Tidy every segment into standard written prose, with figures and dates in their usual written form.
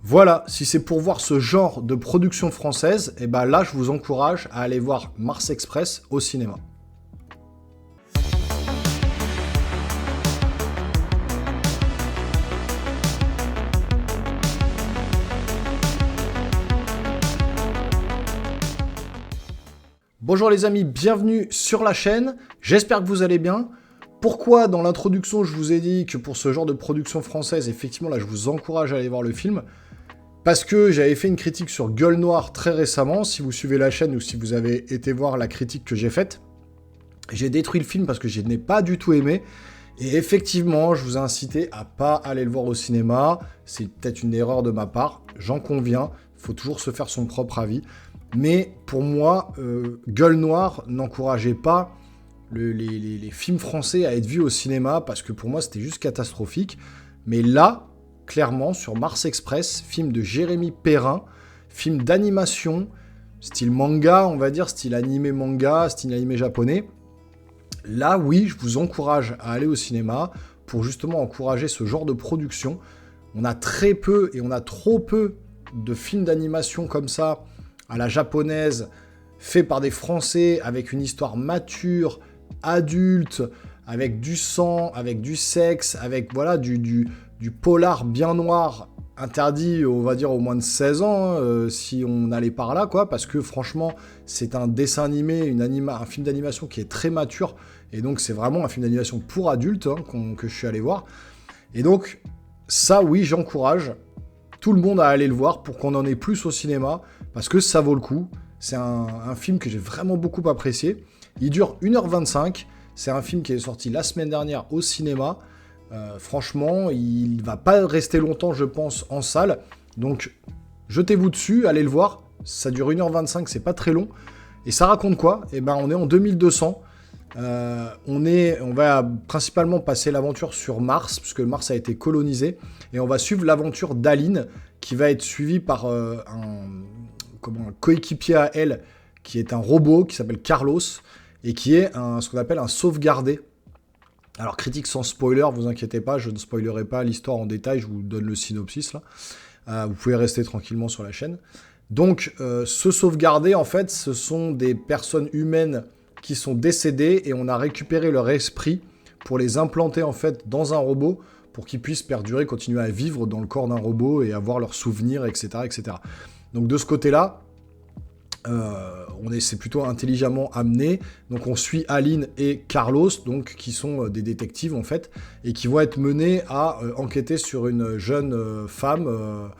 Voilà, si c'est pour voir ce genre de production française, et ben là je vous encourage à aller voir Mars Express au cinéma. Bonjour les amis, bienvenue sur la chaîne, j'espère que vous allez bien. Pourquoi dans l'introduction je vous ai dit que pour ce genre de production française, effectivement là je vous encourage à aller voir le film? Parce que j'avais fait une critique sur Gueule Noire très récemment, si vous suivez la chaîne ou si vous avez été voir la critique que j'ai faite. J'ai détruit le film parce que je n'ai pas du tout aimé. Et effectivement, je vous ai incité à pas aller le voir au cinéma. C'est peut-être une erreur de ma part, j'en conviens. Il faut toujours se faire son propre avis. Mais pour moi, Gueule Noire n'encourageait pas les films français à être vus au cinéma parce que pour moi, c'était juste catastrophique. Mais là, clairement, sur Mars Express, film de Jérémy Perrin, film d'animation, style manga, on va dire, style animé manga, style animé japonais. Là, oui, je vous encourage à aller au cinéma pour justement encourager ce genre de production. On a très peu et on a trop peu de films d'animation comme ça, à la japonaise, faits par des Français, avec une histoire mature, adulte, avec du sang, avec du sexe, avec voilà, du polar bien noir, interdit, on va dire, au moins de 16 ans, si on allait par là, quoi, parce que franchement, c'est un dessin animé, un film d'animation qui est très mature, et donc c'est vraiment un film d'animation pour adultes que je suis allé voir. Et donc, ça, oui, j'encourage tout le monde à aller le voir pour qu'on en ait plus au cinéma, parce que ça vaut le coup. C'est un film que j'ai vraiment beaucoup apprécié. Il dure 1h25, c'est un film qui est sorti la semaine dernière au cinéma. Franchement, il va pas rester longtemps, je pense, en salle. Donc, jetez-vous dessus, allez le voir. Ça dure 1h25, c'est pas très long. Et ça raconte quoi? Eh ben, on est en 2200. On va principalement passer l'aventure sur Mars, puisque Mars a été colonisé. Et on va suivre l'aventure d'Aline, qui va être suivie par un coéquipier à elle, qui est un robot, qui s'appelle Carlos, et qui est ce qu'on appelle un sauvegardé. Alors, critique sans spoiler, vous inquiétez pas, je ne spoilerai pas l'histoire en détail, je vous donne le synopsis là. Vous pouvez rester tranquillement sur la chaîne. Donc, ce sauvegardé, en fait, ce sont des personnes humaines qui sont décédées et on a récupéré leur esprit pour les implanter, en fait, dans un robot pour qu'ils puissent perdurer, continuer à vivre dans le corps d'un robot et avoir leurs souvenirs, etc., etc. Donc, de ce côté-là, c'est plutôt intelligemment amené. Donc on suit Aline et Carlos, donc, qui sont des détectives en fait, et qui vont être menés à enquêter sur une jeune femme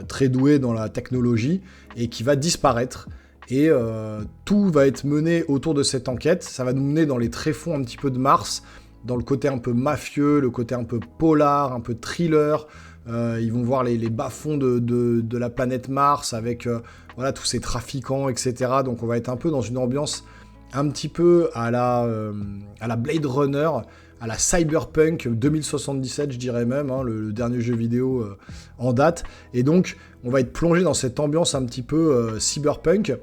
très douée dans la technologie et qui va disparaître. Et tout va être mené autour de cette enquête. Ça va nous mener dans les tréfonds un petit peu de Mars, dans le côté un peu mafieux, le côté un peu polar, un peu thriller. Ils vont voir les bas-fonds de la planète Mars avec voilà, tous ces trafiquants, etc. Donc on va être un peu dans une ambiance un petit peu à la Blade Runner, à la Cyberpunk 2077, je dirais même, le dernier jeu vidéo en date. Et donc on va être plongé dans cette ambiance un petit peu cyberpunk.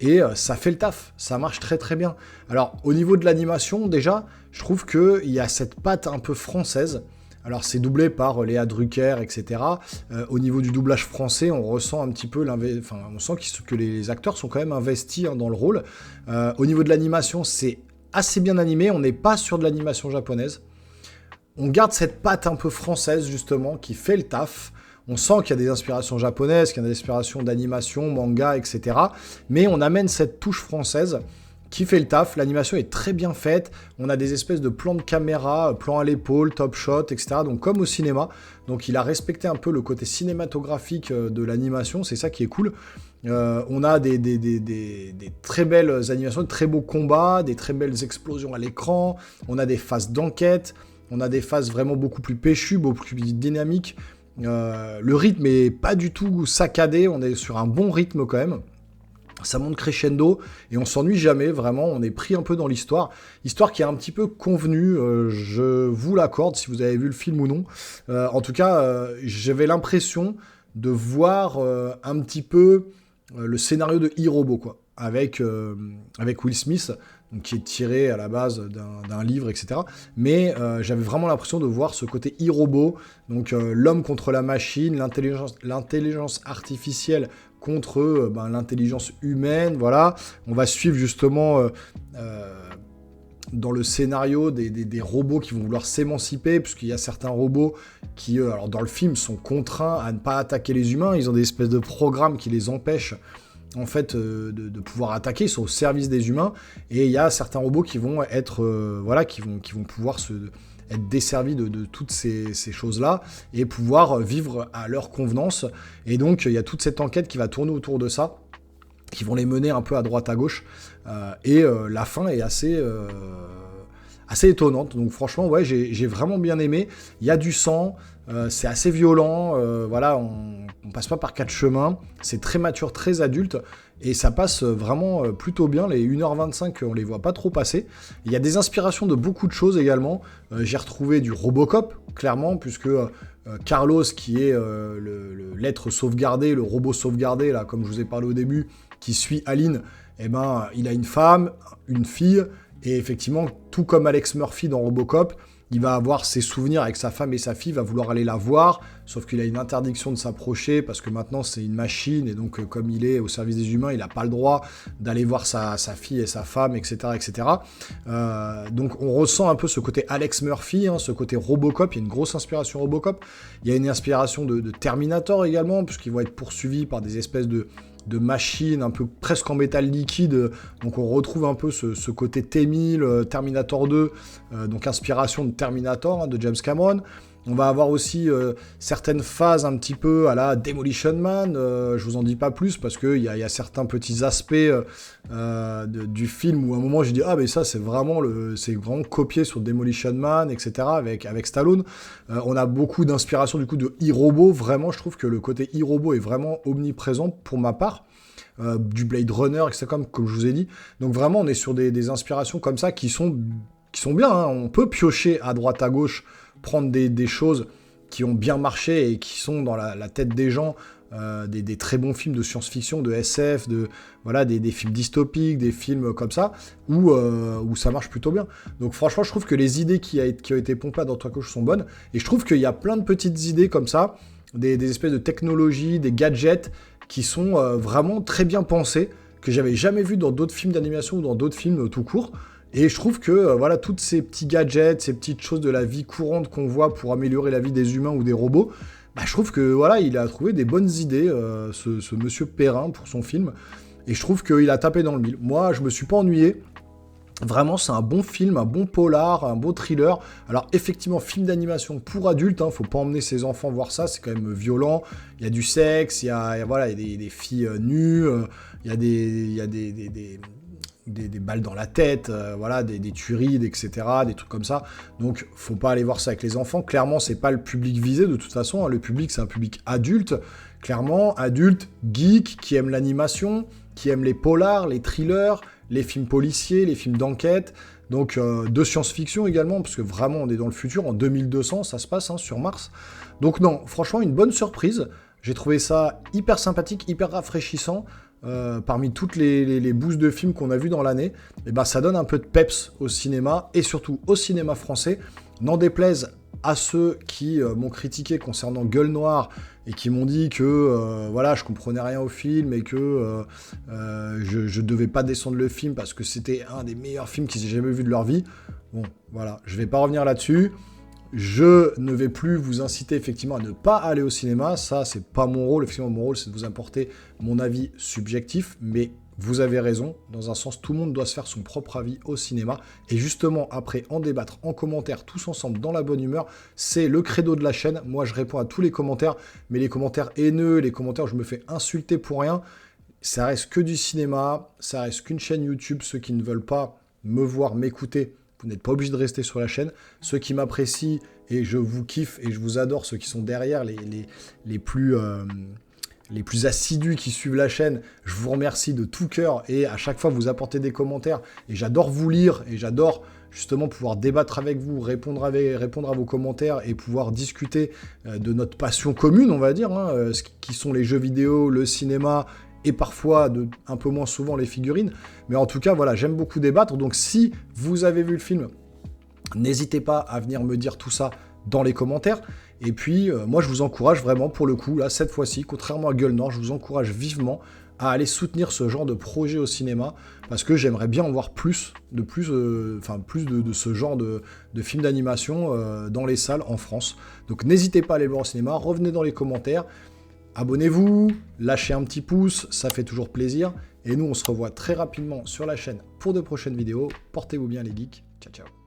Et ça fait le taf, ça marche très très bien. Alors au niveau de l'animation, déjà, je trouve qu'il y a cette patte un peu française. Alors c'est doublé par Léa Drucker, etc. Au niveau du doublage français, on ressent un petit peu on sent que les acteurs sont quand même investis dans le rôle. Au niveau de l'animation, c'est assez bien animé, on n'est pas sur de l'animation japonaise. On garde cette patte un peu française, justement, qui fait le taf. On sent qu'il y a des inspirations japonaises, qu'il y a des inspirations d'animation, manga, etc. Mais on amène cette touche française qui fait le taf. L'animation est très bien faite. On a des espèces de plans de caméra, plans à l'épaule, top shot, etc. Donc comme au cinéma. Donc il a respecté un peu le côté cinématographique de l'animation. C'est ça qui est cool. On a des très belles animations, de très beaux combats, des très belles explosions à l'écran. On a des phases d'enquête. On a des phases vraiment beaucoup plus péchues, beaucoup plus dynamiques. Le rythme est pas du tout saccadé. On est sur un bon rythme quand même. Ça monte crescendo et on s'ennuie jamais, vraiment, on est pris un peu dans l'histoire. Histoire qui est un petit peu convenue, je vous l'accorde si vous avez vu le film ou non. En tout cas, j'avais l'impression de voir un petit peu le scénario de e-Robot, quoi, avec Will Smith. donc qui est tiré à la base d'un livre, etc. Mais j'avais vraiment l'impression de voir ce côté e-robot, donc l'homme contre la machine, l'intelligence artificielle contre l'intelligence humaine, voilà. On va suivre justement dans le scénario des robots qui vont vouloir s'émanciper, puisqu'il y a certains robots qui, alors dans le film, sont contraints à ne pas attaquer les humains. Ils ont des espèces de programmes qui les empêchent en fait de pouvoir attaquer. Ils sont au service des humains, et il y a certains robots qui vont être qui vont pouvoir être desservis de toutes ces choses-là et pouvoir vivre à leur convenance. Et donc il y a toute cette enquête qui va tourner autour de ça, qui vont les mener un peu à droite à gauche, et la fin est assez étonnante. Donc franchement, ouais, j'ai vraiment bien aimé. Il y a du sang, c'est assez violent, voilà, on passe pas par quatre chemins, c'est très mature, très adulte, et ça passe vraiment plutôt bien. Les 1h25, on les voit pas trop passer. Il y a des inspirations de beaucoup de choses également. J'ai retrouvé du Robocop, clairement, puisque Carlos, qui est l'être sauvegardé, le robot sauvegardé, là, comme je vous ai parlé au début, qui suit Aline, eh ben, il a une femme, une fille, et effectivement, tout comme Alex Murphy dans Robocop, il va avoir ses souvenirs avec sa femme et sa fille, va vouloir aller la voir, sauf qu'il a une interdiction de s'approcher, parce que maintenant c'est une machine, et donc comme il est au service des humains, il n'a pas le droit d'aller voir sa fille et sa femme, etc. etc. Donc on ressent un peu ce côté Alex Murphy, hein, ce côté Robocop, il y a une grosse inspiration Robocop, il y a une inspiration de Terminator également, puisqu'ils vont être poursuivis par des espèces de machines un peu presque en métal liquide, donc on retrouve un peu ce côté T-1000, Terminator 2, donc inspiration de Terminator, hein, de James Cameron. On va avoir aussi certaines phases un petit peu à la Demolition Man, je vous en dis pas plus parce qu'il y a certains petits aspects du film où à un moment j'ai dit ah mais ça c'est vraiment copié sur Demolition Man, etc. avec Stallone. On a beaucoup d'inspiration du coup de e-robot, vraiment je trouve que le côté e-robot est vraiment omniprésent pour ma part. Du Blade Runner, etc. comme je vous ai dit. Donc vraiment on est sur des inspirations comme ça qui sont bien, hein. On peut piocher à droite à gauche, prendre des choses qui ont bien marché et qui sont dans la tête des gens, des très bons films de science-fiction, de SF, des films dystopiques, des films comme ça, où ça marche plutôt bien. Donc franchement, je trouve que les idées qui ont été pompées à droite à gauche sont bonnes, et je trouve qu'il y a plein de petites idées comme ça, des espèces de technologies, des gadgets, qui sont vraiment très bien pensés, que j'avais jamais vu dans d'autres films d'animation ou dans d'autres films tout court. Et je trouve que tous ces petits gadgets, ces petites choses de la vie courante qu'on voit pour améliorer la vie des humains ou des robots, je trouve que il a trouvé des bonnes idées, ce monsieur Perrin, pour son film. Et je trouve qu'il a tapé dans le mille. Moi, je me suis pas ennuyé. Vraiment, c'est un bon film, un bon polar, un beau thriller. Alors effectivement, film d'animation pour adultes, hein, faut pas emmener ses enfants voir ça, c'est quand même violent. Il y a du sexe, il y a des filles nues, il y a des balles dans la tête, des tueries, etc., des trucs comme ça. Donc, faut pas aller voir ça avec les enfants. Clairement, c'est pas le public visé de toute façon, hein. Le public, c'est un public adulte. Clairement, adulte, geek, qui aime l'animation, qui aime les polars, les thrillers, les films policiers, les films d'enquête, donc de science-fiction également, parce que vraiment, on est dans le futur, en 2200, ça se passe, hein, sur Mars. Donc non, franchement, une bonne surprise. J'ai trouvé ça hyper sympathique, hyper rafraîchissant. Parmi toutes les boosts de films qu'on a vus dans l'année, et ça donne un peu de peps au cinéma, et surtout au cinéma français. N'en déplaise à ceux qui m'ont critiqué concernant Gueule Noire, et qui m'ont dit que je comprenais rien au film, et que je devais pas descendre le film parce que c'était un des meilleurs films qu'ils aient jamais vu de leur vie. Bon, voilà, je vais pas revenir là-dessus. Je ne vais plus vous inciter effectivement à ne pas aller au cinéma, ça c'est pas mon rôle, effectivement mon rôle c'est de vous apporter mon avis subjectif, mais vous avez raison, dans un sens tout le monde doit se faire son propre avis au cinéma, et justement après en débattre en commentaire tous ensemble dans la bonne humeur, c'est le credo de la chaîne. Moi je réponds à tous les commentaires, mais les commentaires haineux, les commentaires où je me fais insulter pour rien, ça reste que du cinéma, ça reste qu'une chaîne YouTube. Ceux qui ne veulent pas me voir, m'écouter, vous n'êtes pas obligé de rester sur la chaîne. Ceux qui m'apprécient, et je vous kiffe et je vous adore, ceux qui sont derrière, les plus assidus qui suivent la chaîne, je vous remercie de tout cœur, et à chaque fois vous apportez des commentaires, et j'adore vous lire, et j'adore justement pouvoir débattre avec vous, répondre à vos commentaires, et pouvoir discuter de notre passion commune, on va dire, hein, qui sont les jeux vidéo, le cinéma et parfois un peu moins souvent les figurines. Mais en tout cas, voilà, j'aime beaucoup débattre. Donc si vous avez vu le film, n'hésitez pas à venir me dire tout ça dans les commentaires. Et puis, moi, je vous encourage vraiment, pour le coup, là, cette fois-ci, contrairement à Gueule Nord, je vous encourage vivement à aller soutenir ce genre de projet au cinéma, parce que j'aimerais bien en voir plus de ce genre de films d'animation dans les salles en France. Donc n'hésitez pas à aller le voir au cinéma, revenez dans les commentaires, abonnez-vous, lâchez un petit pouce, ça fait toujours plaisir. Et nous, on se revoit très rapidement sur la chaîne pour de prochaines vidéos. Portez-vous bien les geeks, ciao ciao.